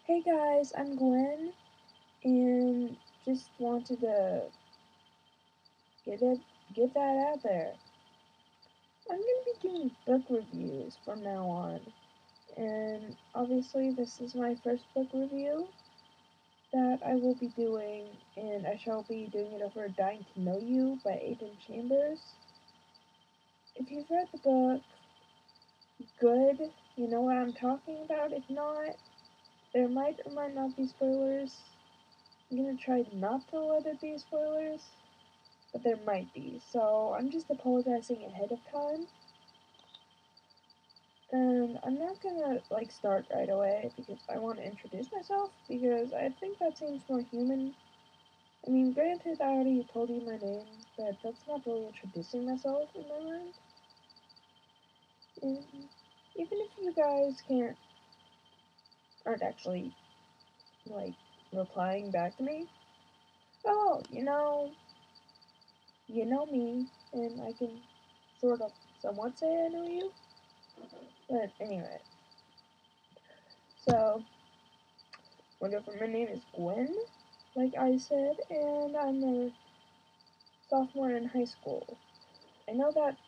Hey guys, I'm Gwen, and just wanted to get it, get that out there. I'm gonna be doing book reviews from now on, and obviously this is my first book review that I will be doing, and I shall be doing it over Dying to Know You by Aidan Chambers. If you've read the book, good, you know what I'm talking about. If not, there might or might not be spoilers. I'm gonna try not to let it be spoilers. But there might be, so I'm just apologizing ahead of time. And I'm not gonna start right away because I want to introduce myself because I think that seems more human. I mean, granted, I already told you my name, but that's not really introducing myself in my mind. And even if you guys aren't actually like replying back to me, oh, you know me, and I can sort of somewhat say I know you. But anyway, so whatever, my name is Gwen, like I said, and I'm a sophomore in high school. I know that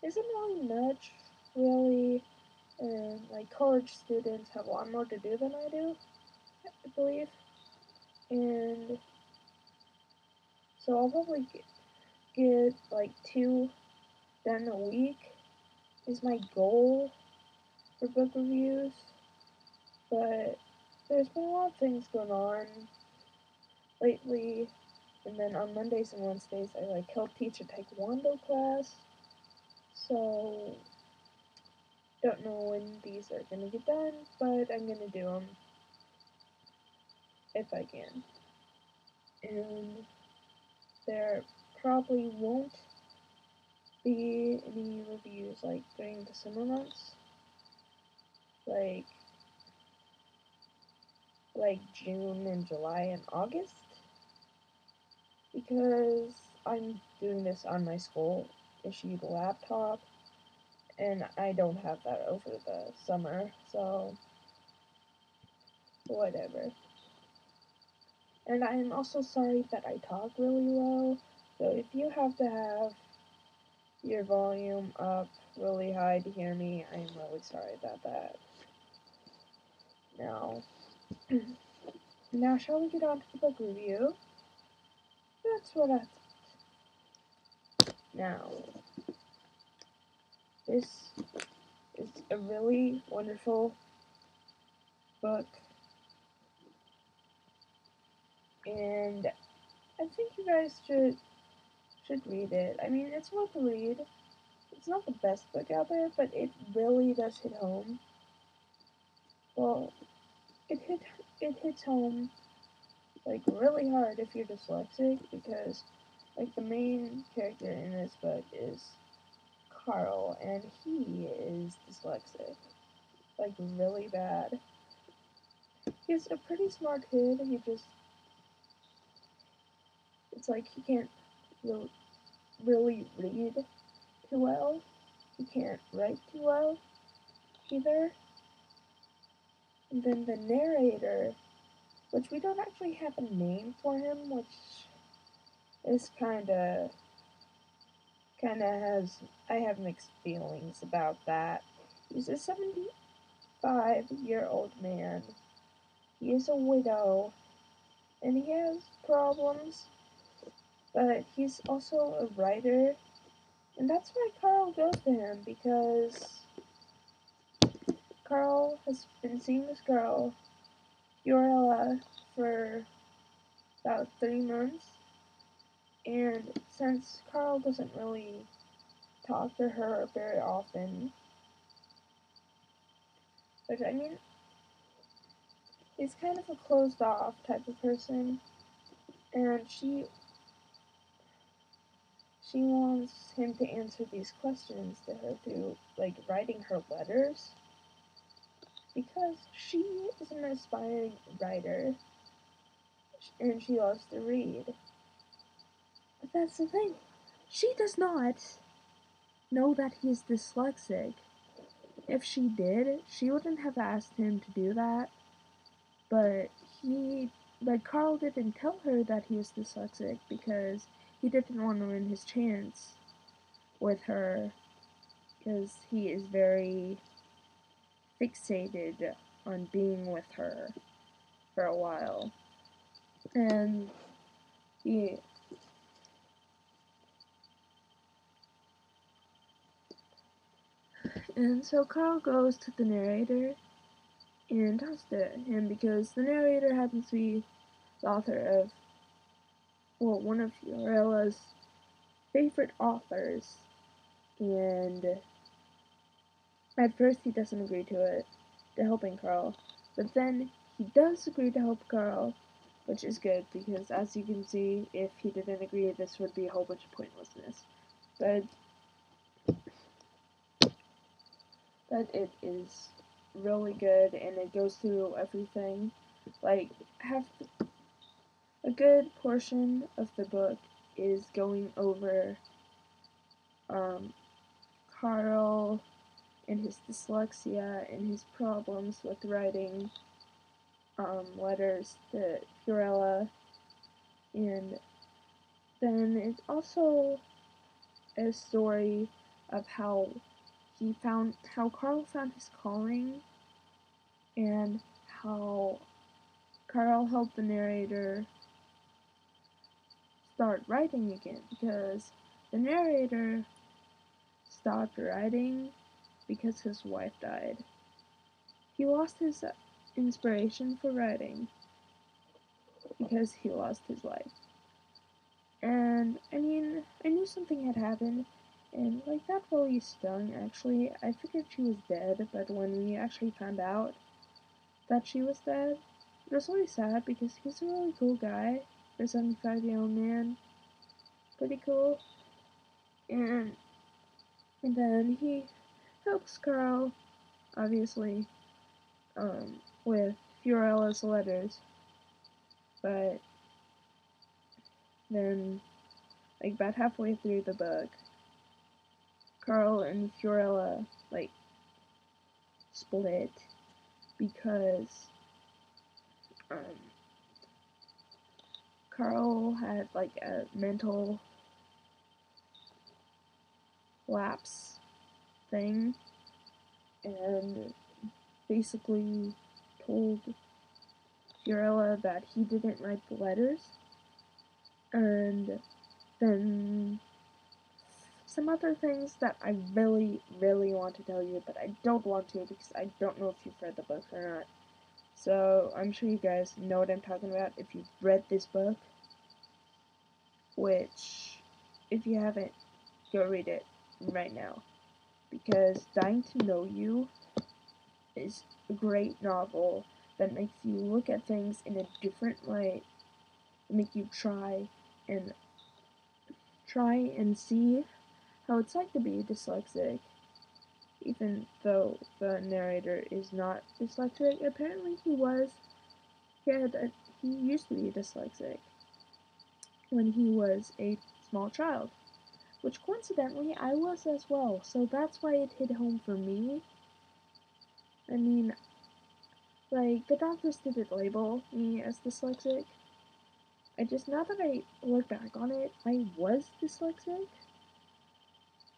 isn't really much, really, and college students have a lot more to do than I do, I believe, and so I'll probably get like 2 done a week is my goal for book reviews, but there's been a lot of things going on lately. And then on Mondays and Wednesdays, I help teach a taekwondo class. So don't know when these are gonna get done, but I'm gonna do them if I can. And there probably won't be any reviews during the summer months, like June and July and August, because I'm doing this on my school issued laptop, and I don't have that over the summer, so whatever. And I am also sorry that I talk really low, so if you have to have your volume up really high to hear me, I'm really sorry about that. Now, now shall we get on to the book review? That's what I thought. Now, this is a really wonderful book, and I think you guys should read it. I mean, it's worth a read. It's not the best book out there, but it really does hit home. Well, it hit it hits home really hard if you're dyslexic, because the main character in this book is Carl, and he is dyslexic, really bad. He's a pretty smart kid. It's like he can't really, really read too well. He can't write too well either. And then the narrator, which we don't actually have a name for him, which is kind of has, I have mixed feelings about that. He's a 75-year-old man. He is a widow, and he has problems, but he's also a writer, and that's why Carl goes to him, because Carl has been seeing this girl, Fiorella, for about 3 months, and since Carl doesn't really talk to her very often, which I mean, he's kind of a closed off type of person, and she wants him to answer these questions to her through writing her letters, because she is an aspiring writer and she loves to read. But that's the thing, she does not know that he's dyslexic. If she did, she wouldn't have asked him to do that. but Carl didn't tell her that he was dyslexic because he didn't want to ruin his chance with her, because he is very fixated on being with her for a while. And he and so Carl goes to the narrator and talks to him because the narrator happens to be the author of, well, one of Fiorella's favorite authors. And at first he doesn't agree to helping Carl, but then he does agree to help Carl, which is good because, as you can see, if he didn't agree, this would be a whole bunch of pointlessness. But it is really good, and it goes through everything. Like, a good portion of the book is going over Carl and his dyslexia and his problems with writing letters to Fiorella, and then it's also a story of how Carl found his calling, and how Carl helped the narrator start writing again, because the narrator stopped writing because his wife died. He lost his inspiration for writing because he lost his wife. And I mean, I knew something had happened, and like that really stung actually. I figured she was dead, but when we actually found out that she was dead, it was really sad because he's a really cool guy for a 75-year-old man. Pretty cool. And then he helps Carl, obviously, with Fiorella's letters, but then, like, about halfway through the book, Carl and Fiorella, like, split because, Carl had, like, a mental lapse thing, and basically told Fiorella that he didn't write the letters, and then some other things that I really, really want to tell you, but I don't want to because I don't know if you've read the book or not. So I'm sure you guys know what I'm talking about if you've read this book, which, if you haven't, go read it right now, because Dying to Know You is a great novel that makes you look at things in a different light, make you and try and see how it's like to be dyslexic, even though the narrator is not dyslexic. Apparently he used to be dyslexic when he was a small child, which coincidentally I was as well, so that's why it hit home for me. I mean, like, the doctors didn't label me as dyslexic. Now that I look back on it, I was dyslexic.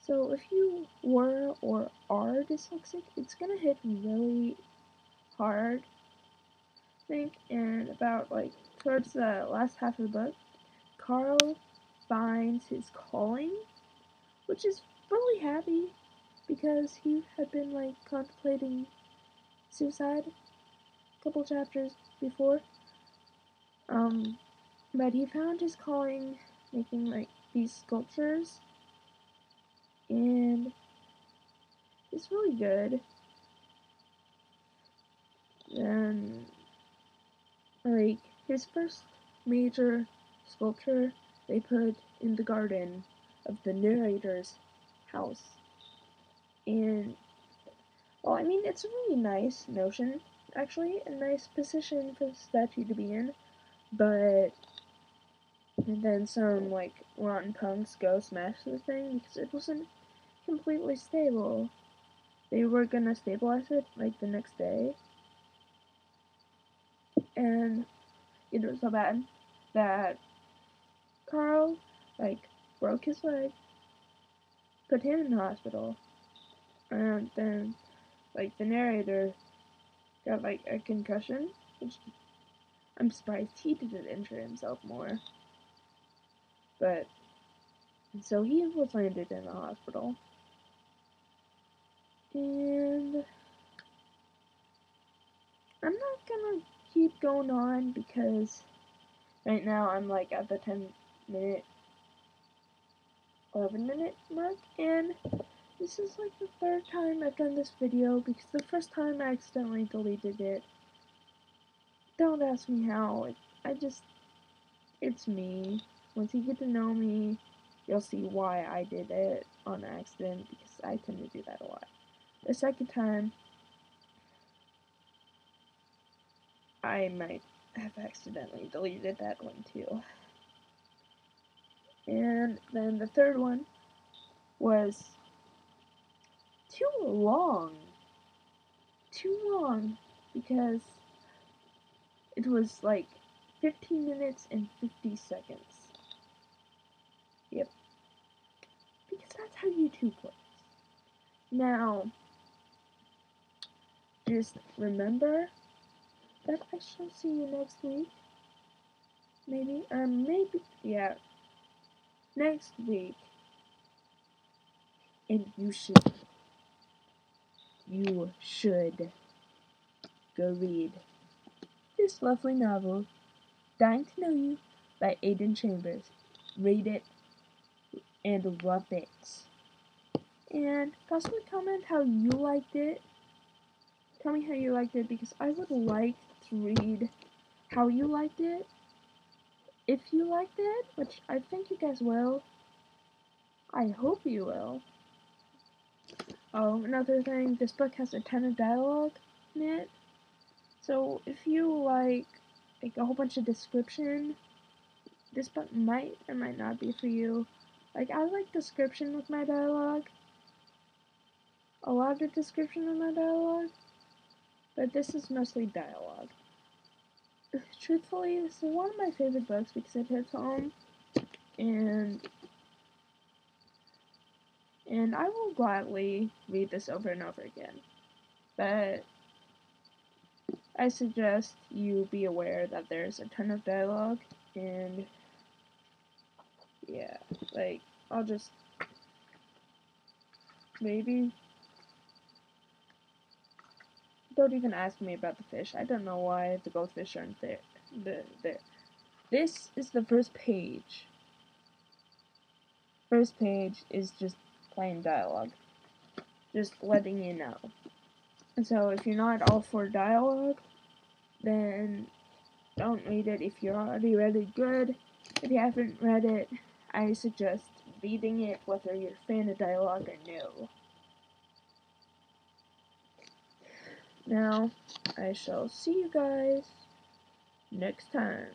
So if you were or are dyslexic, it's gonna hit really hard, I think. And about, like, towards the last half of the book, Carl finds his calling, which is really happy because he had been, like, contemplating suicide a couple chapters before. But he found his calling making, like, these sculptures, and it's really good. And, like, his first major sculpture they put in the garden of the narrator's house. And, well, I mean, it's a really nice notion, actually, a nice position for the statue to be in, but then some, like, rotten punks go smash the thing because it wasn't completely stable. They were gonna stabilize it, like, the next day, and it was so bad that Carl, broke his leg, put him in the hospital, and then, the narrator got, a concussion, which I'm surprised he didn't injure himself more. But, so he was landed in the hospital. And I'm not gonna keep going on because right now I'm, at the 10-minute, 11-minute mark, and this is, the third time I've done this video because the first time I accidentally deleted it. Don't ask me how. It's me. Once you get to know me, you'll see why I did it on accident, because I tend to do that a lot. The second time, I might have accidentally deleted that one too. And then the third one was too long. Too long, because it was 15 minutes and 50 seconds. Yep. Because that's how YouTube works. Now, just remember that I shall see you next week. Maybe, yeah, next week. And you should go read this lovely novel, Dying to Know You, by Aidan Chambers. Read it and love it. And possibly comment how you liked it. Tell me how you liked it, because I would like to read how you liked it. If you liked it, which I think you guys will. I hope you will. Oh, another thing, this book has a ton of dialogue in it. So if you like a whole bunch of description, this book might or might not be for you. I like description with my dialogue. A lot of description in my dialogue. But this is mostly dialogue. Truthfully, this is one of my favorite books because it hits home. And I will gladly read this over and over again. But I suggest you be aware that there's a ton of dialogue, and yeah, I'll just maybe don't even ask me about the fish. I don't know why the goldfish aren't there. There. This is the first page. First page is just plain dialogue. Just letting you know. And so if you're not all for dialogue, then don't read it. If you're already read it, good. If you haven't read it, I suggest reading it, whether you're a fan of dialogue or no. Now, I shall see you guys next time.